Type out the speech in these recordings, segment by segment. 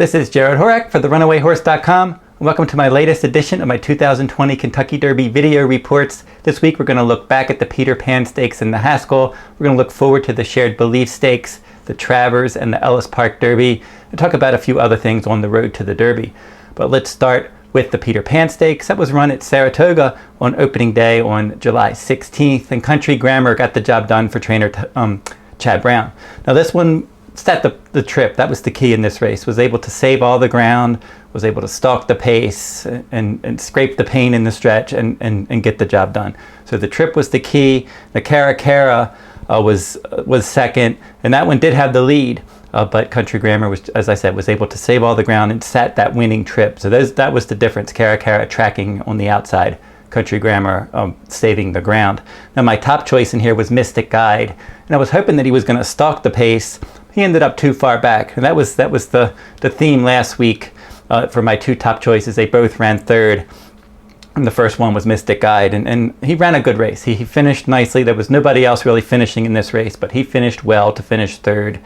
This is Jarrod Horak for the RunawayHorse.com. Welcome to my latest edition of my 2020 Kentucky Derby video reports. This week we're going to look back at the Peter Pan Stakes and the Haskell. We're going to look forward to the Shared Belief Stakes, the Travers, and the Ellis Park Derby, and talk about a few other things on the road to the Derby. But let's start with the Peter Pan Stakes. That was run at Saratoga on opening day on July 16th, and Country Grammar got the job done for trainer Chad Brown. Now this one set the trip. That was the key in this race. Was able to save all the ground, was able to stalk the pace and scrape the pain in the stretch and get the job done. So the trip was the key. The Caracaro was second, and that one did have the lead, but Country Grammar was, as I said, was able to save all the ground and set that winning trip. So that was the difference. Caracaro tracking on the outside, Country Grammar saving the ground. Now my top choice in here was Mystic Guide, and I was hoping that he was going to stalk the pace. He ended up too far back, and that was the theme last week for my two top choices. They both ran third, and the first one was Mystic Guide, and he ran a good race. He finished nicely. There was nobody else really finishing in this race, but he finished well to finish third,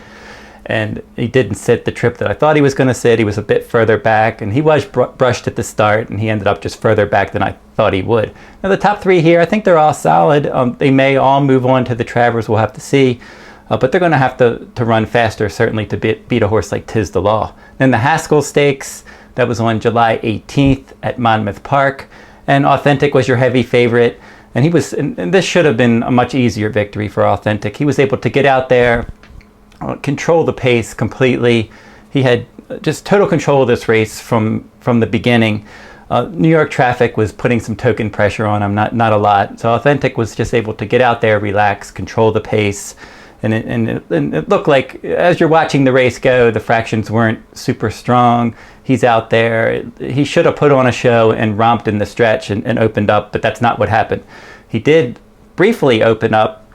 and he didn't sit the trip that I thought he was going to sit. He was a bit further back, and he was brushed at the start, and he ended up just further back than I thought he would. Now the top three here, I think they're all solid. They may all move on to the Travers. We'll have to see. But they're going to have to run faster, certainly, to beat a horse like Tiz the Law. Then the Haskell Stakes, that was on July 18th at Monmouth Park. And Authentic was your heavy favorite. And and this should have been a much easier victory for Authentic. He was able to get out there, control the pace completely. He had just total control of this race from the beginning. New York traffic was putting some token pressure on him, not a lot. So Authentic was just able to get out there, relax, control the pace. And it looked like, as you're watching the race go, the fractions weren't super strong. He's out there. He should have put on a show and romped in the stretch and opened up, but that's not what happened. He did briefly open up.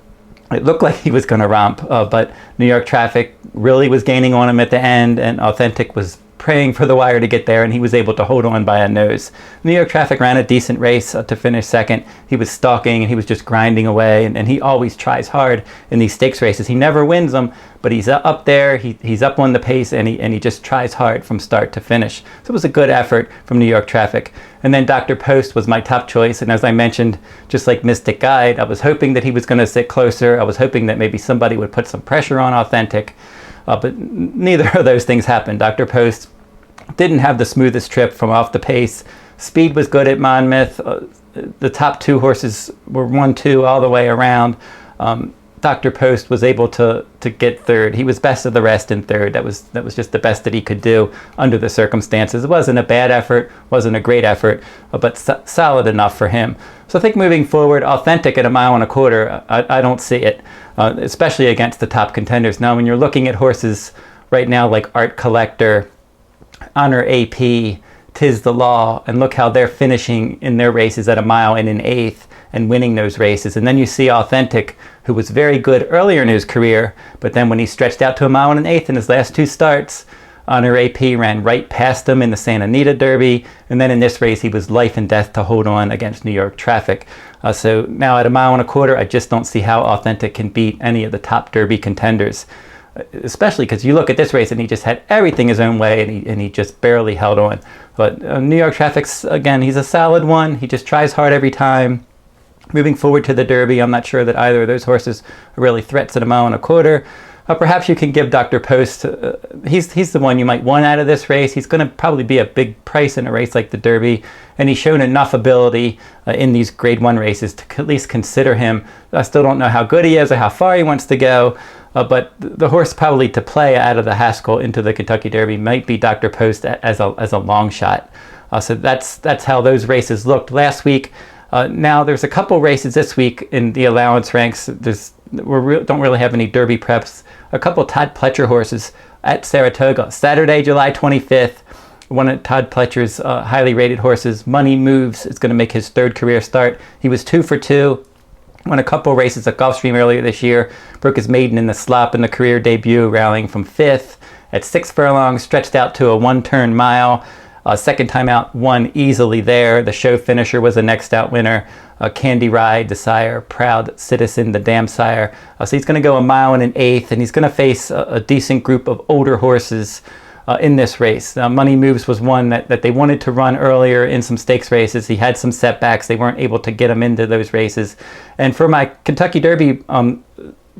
It looked like he was going to romp, but New York traffic really was gaining on him at the end, and Authentic was praying for the wire to get there, and he was able to hold on by a nose. New York traffic ran a decent race to finish second. He was stalking and he was just grinding away, and he always tries hard in these stakes races. He never wins them, but he's up there, he's up on the pace, and he just tries hard from start to finish. So it was a good effort from New York traffic. And then Dr. Post was my top choice, and as I mentioned, just like Mystic Guide, I was hoping that he was going to sit closer. I was hoping that maybe somebody would put some pressure on Authentic. But neither of those things happened. Dr. Post didn't have the smoothest trip from off the pace. Speed was good at Monmouth. The top two horses were 1-2 all the way around. Dr. Post was able to get third. He was best of the rest in third. That was just the best that he could do under the circumstances. It wasn't a bad effort, wasn't a great effort, but solid enough for him. So I think moving forward, Authentic at 1.25 miles, I don't see it, especially against the top contenders. Now, when you're looking at horses right now like Art Collector, Honor AP, Tiz the Law, and look how they're finishing in their races at 1 mile and 1/8 and winning those races. And then you see Authentic, who was very good earlier in his career, but then when he stretched out to 1 mile and 1/8 in his last two starts, Honor AP ran right past him in the Santa Anita Derby, and then in this race he was life and death to hold on against New York traffic. So now at 1.25 miles, I just don't see how Authentic can beat any of the top Derby contenders, especially because you look at this race and he just had everything his own way, and he just barely held on. But New York traffic's, again, he's a solid one. He just tries hard every time. Moving forward to the Derby, I'm not sure that either of those horses are really threats at 1.25 miles. Perhaps you can give Dr. Post, he's the one you might want out of this race. He's going to probably be a big price in a race like the Derby, and he's shown enough ability in these Grade 1 races to at least consider him. I still don't know how good he is or how far he wants to go, but the horse probably to play out of the Haskell into the Kentucky Derby might be Dr. Post as a long shot. So that's how those races looked last week. Now there's a couple races this week in the allowance ranks. Don't really have any Derby preps. A couple Todd Pletcher horses at Saratoga. Saturday, July 25th, one of Todd Pletcher's highly rated horses, Money Moves, is going to make his third career start. He was 2 for 2. Won a couple races at Gulfstream earlier this year. Broke his maiden in the slop in the career debut, rallying from 5th. At 6 furlongs, stretched out to a 1-turn mile. Second time out, won easily there. The show finisher was a next out winner. Candy Ride, the sire, Proud Citizen, the dam sire. So he's going to go 1 mile and 1/8, and he's going to face a decent group of older horses in this race. Money Moves was one that they wanted to run earlier in some stakes races. He had some setbacks. They weren't able to get him into those races. And for my Kentucky Derby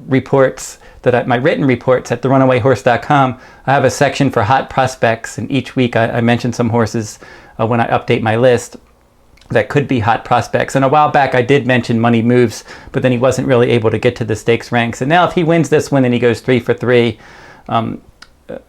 reports, my written reports at therunawayrhorse.com, I have a section for hot prospects, and each week I mention some horses when I update my list that could be hot prospects. And a while back I did mention Money Moves, but then he wasn't really able to get to the stakes ranks. And now if he wins this one and he goes 3 for 3,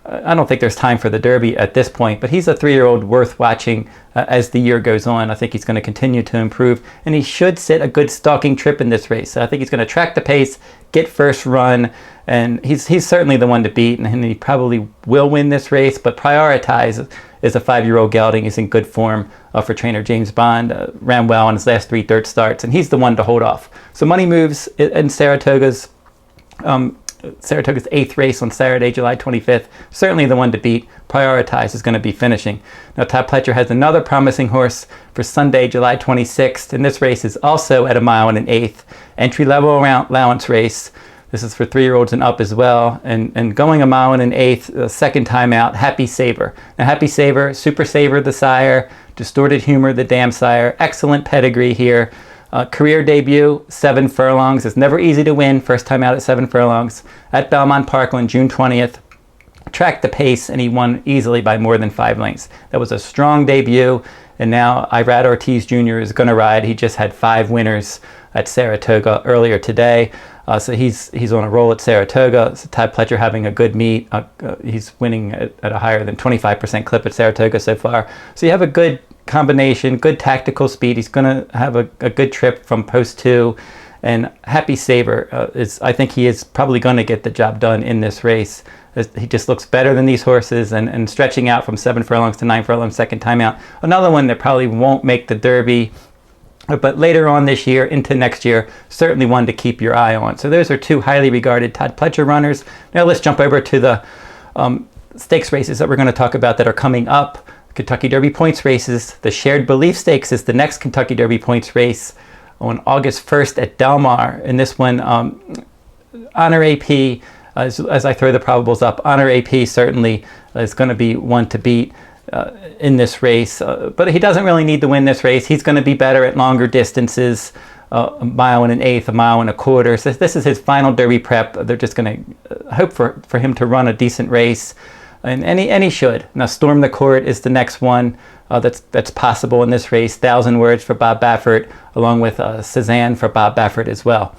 I don't think there's time for the Derby at this point, but he's a 3-year-old worth watching as the year goes on. I think he's going to continue to improve, and he should sit a good stalking trip in this race. So I think he's going to track the pace, get first run, and he's certainly the one to beat, and he probably will win this race, but Prioritize is a 5-year-old gelding. He's in good form for trainer James Bond, ran well in his last 3 dirt starts, and he's the one to hold off. So Money Moves in Saratoga's 8th race on Saturday, July 25th. Certainly the one to beat. Prioritize is going to be finishing. Now, Todd Pletcher has another promising horse for Sunday, July 26th, and this race is also at 1 1/8. Entry-level allowance race. This is for 3-year-olds and up as well. And going 1 1/8, second time out, Happy Saver. Now, Happy Saver, Super Saver the sire, Distorted Humor the dam sire. Excellent pedigree here. Career debut, 7 furlongs. It's never easy to win. First time out at 7 furlongs at Belmont Park on June 20th. Tracked the pace, and he won easily by more than 5 lengths. That was a strong debut, and now Irad Ortiz Jr. is going to ride. He just had 5 winners at Saratoga earlier today. So he's on a roll at Saratoga. So Todd Pletcher having a good meet. He's winning at a higher than 25% clip at Saratoga so far. So you have a good combination, good tactical speed. He's going to have a good trip from post 2, and Happy Saver I think he is probably going to get the job done in this race. He just looks better than these horses, and stretching out from 7 furlongs to 9 furlongs second time out. Another one that probably won't make the Derby, but later on this year into next year, certainly one to keep your eye on. So those are 2 highly regarded Todd Pletcher runners. Now let's jump over to the stakes races that we're going to talk about that are coming up. Kentucky Derby points races. The Shared Belief Stakes is the next Kentucky Derby points race on August 1st at Del Mar. And this one, Honor AP, as I throw the probables up, Honor AP certainly is going to be one to beat in this race. But he doesn't really need to win this race. He's going to be better at longer distances, 1 1/8, 1 1/4. So this is his final Derby prep. They're just going to hope for him to run a decent race. And he should. Now, Storm the Court is the next one that's possible in this race. 1,000 Words for Bob Baffert, along with Cezanne for Bob Baffert as well.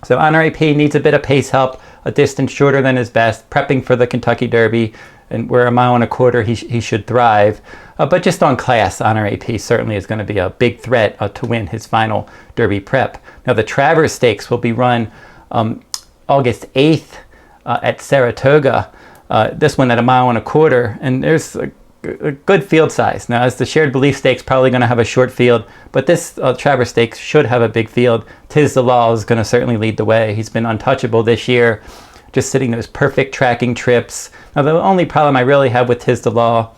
So Honor AP needs a bit of pace help, a distance shorter than his best, prepping for the Kentucky Derby, and where 1 1/4 he should thrive. But just on class, Honor AP certainly is going to be a big threat to win his final Derby prep. Now, the Travers Stakes will be run August 8th at Saratoga. This one at 1 1/4, and there's a good field size. Now, as the Shared Belief Stakes probably going to have a short field, but this Travers Stakes should have a big field. Tiz the Law is going to certainly lead the way. He's been untouchable this year, just sitting those perfect tracking trips. Now, the only problem I really have with Tiz the Law,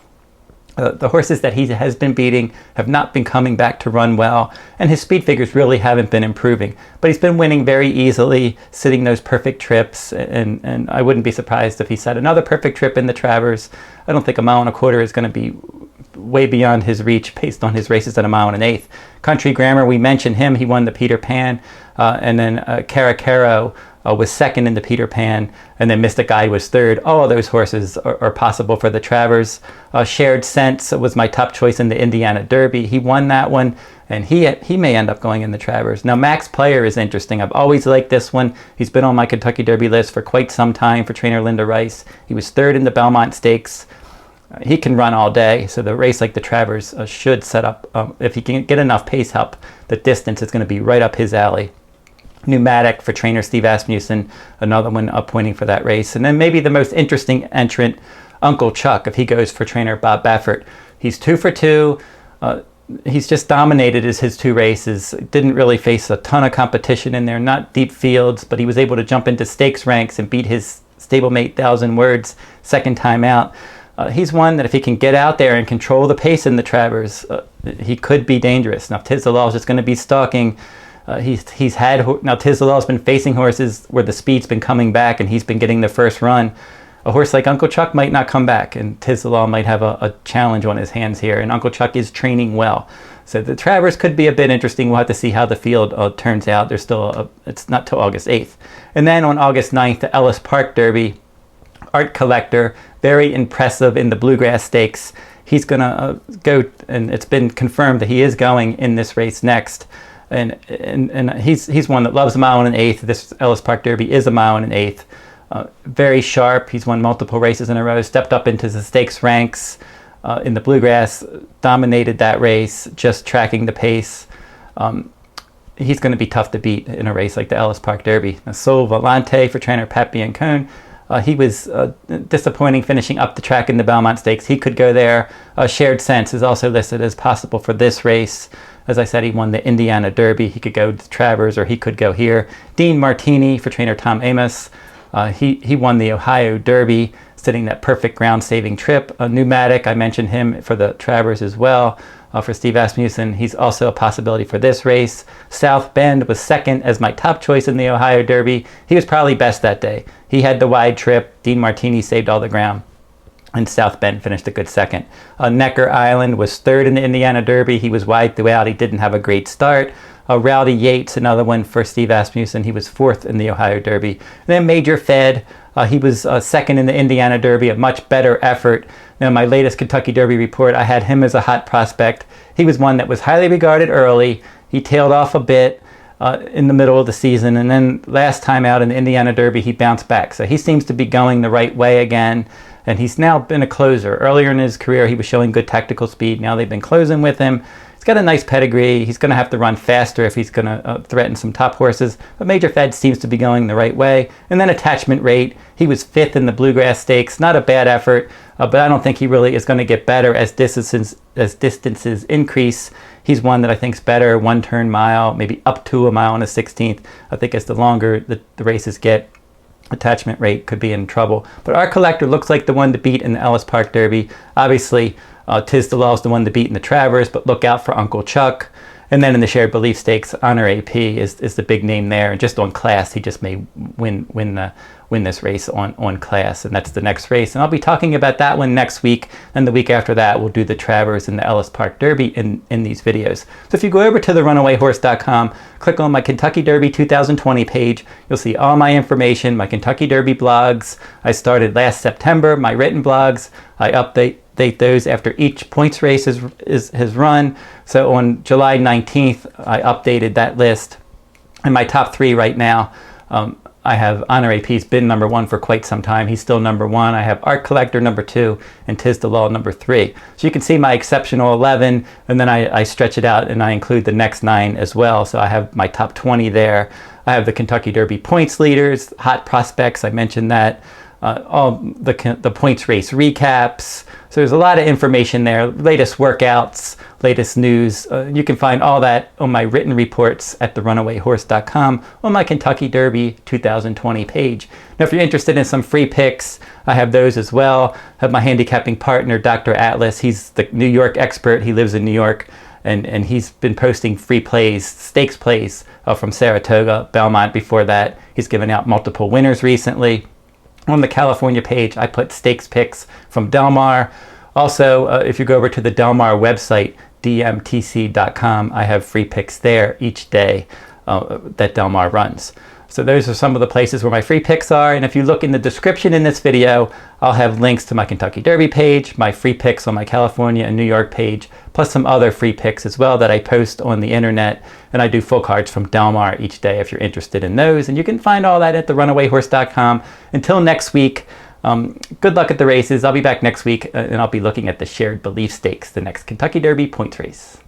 the horses that he has been beating have not been coming back to run well, and his speed figures really haven't been improving. But he's been winning very easily, sitting those perfect trips, and I wouldn't be surprised if he set another perfect trip in the Travers. I don't think 1 1/4 is going to be way beyond his reach based on his races at 1 1/8. Country Grammar, we mentioned him. He won the Peter Pan, and then Caracaro was second in the Peter Pan, and then Mystic Guide was third. All of those horses are possible for the Travers. Shared Sense was my top choice in the Indiana Derby. He won that one, and he may end up going in the Travers. Now, Max Player is interesting. I've always liked this one. He's been on my Kentucky Derby list for quite some time for trainer Linda Rice. He was 3rd in the Belmont Stakes. He can run all day, so the race like the Travers should set up, if he can get enough pace help, the distance is going to be right up his alley. Pneumatic for trainer Steve Asmussen, another one pointing for that race. And then maybe the most interesting entrant, Uncle Chuck, if he goes for trainer Bob Baffert. He's 2 for 2. He's just dominated his 2 races. Didn't really face a ton of competition in there, not deep fields, but he was able to jump into stakes ranks and beat his stablemate 1,000 Words second time out. He's one that if he can get out there and control the pace in the Travers, he could be dangerous. Now, Tiz the Law is just going to be stalking. He's had, now Tiz the Law's been facing horses where the speed's been coming back and he's been getting the first run. a horse like Uncle Chuck might not come back, and Tiz the Law might have a challenge on his hands here, and Uncle Chuck is training well. So the Travers could be a bit interesting. We'll have to see how the field turns out. There's still, it's not till August 8th. And then on August 9th, the Ellis Park Derby, Art Collector, very impressive in the Bluegrass Stakes. He's going to go, and it's been confirmed that he is going in this race next. And he's one that loves a mile and an eighth. This Ellis Park Derby is a mile and an eighth. Very sharp. He's won multiple races in a row, stepped up into the stakes ranks in the Bluegrass, dominated that race, just tracking the pace. He's going to be tough to beat in a race like the Ellis Park Derby. Sol Volante for trainer Pat Biancone. He was disappointing finishing up the track in the Belmont Stakes. He could go there. Shared Sense is also listed as possible for this race. As I said, he won the Indiana Derby. He could go to Travers, or he could go here. Dean Martini for trainer Tom Amos. He won the Ohio Derby, sitting that perfect ground-saving trip. Pneumatic, I mentioned him for the Travers as well. For Steve Asmussen, he's also a possibility for this race. South Bend was second as my top choice in the Ohio Derby. He was probably best that day. He had the wide trip. Dean Martini saved all the ground, and South Bend finished a good second. Necker Island was third in the Indiana Derby. He was wide throughout. He didn't have a great start. Rowdy Yates, another one for Steve Asmussen. He was fourth in the Ohio Derby. And then Major Fed, he was second in the Indiana Derby, a much better effort. Now, my latest Kentucky Derby report, I had him as a hot prospect. He was one that was highly regarded early. He tailed off a bit in the middle of the season, and then last time out in the Indiana Derby, he bounced back. So he seems to be going the right way again, and he's now been a closer. Earlier in his career, he was showing good tactical speed. Now they've been closing with him. He's got a nice pedigree. He's going to have to run faster if he's going to threaten some top horses. But Major Fed seems to be going the right way. And then attachment rate. He was fifth in the Bluegrass Stakes. Not a bad effort, but I don't think he really is going to get better as distances increase. He's one that I think is better, one-turn mile, maybe up to a mile and a 16th. I think as the longer the races get, attachment rate could be in trouble. But Art Collector looks like the one to beat in the Ellis Park Derby. Obviously, Tiz the Law is the one to beat in the Travers, but look out for Uncle Chuck. And then in the Shared Belief Stakes, Honor AP is the big name there. And just on class, he just may win this race on class. And that's the next race. And I'll be talking about that one next week. And the week after that, we'll do the Travers and the Ellis Park Derby in these videos. So if you go over to the runawayhorse.com, click on my Kentucky Derby 2020 page, you'll see all my information, my Kentucky Derby blogs. I started last September, my written blogs. I update those after each points race has run. So on July 19th, I updated that list. And my top three right now, I have Honor AP's been number one for quite some time. He's still number one. I have Art Collector number 2 and Tiz the Law number 3. So you can see my exceptional 11, and then I stretch it out and I include the next 9 as well. So I have my top 20 there. I have the Kentucky Derby points leaders, hot prospects, I mentioned that. All the points race recaps. So there's a lot of information there, latest workouts, latest news. You can find all that on my written reports at therunawayhorse.com on my Kentucky Derby 2020 page. Now, if you're interested in some free picks, I have those as well. I have my handicapping partner, Dr. Atlas. He's the New York expert. He lives in New York, and he's been posting free plays, stakes plays from Saratoga, Belmont before that. He's given out multiple winners recently. On the California page, I put stakes picks from Del Mar. Also, if you go over to the Del Mar website, dmtc.com, I have free picks there each day that Del Mar runs. So those are some of the places where my free picks are. And if you look in the description in this video, I'll have links to my Kentucky Derby page, my free picks on my California and New York page, plus some other free picks as well that I post on the internet. And I do full cards from Del Mar each day if you're interested in those. And you can find all that at therunawayhorse.com. Until next week, good luck at the races. I'll be back next week and I'll be looking at the Shared Belief Stakes, the next Kentucky Derby points race.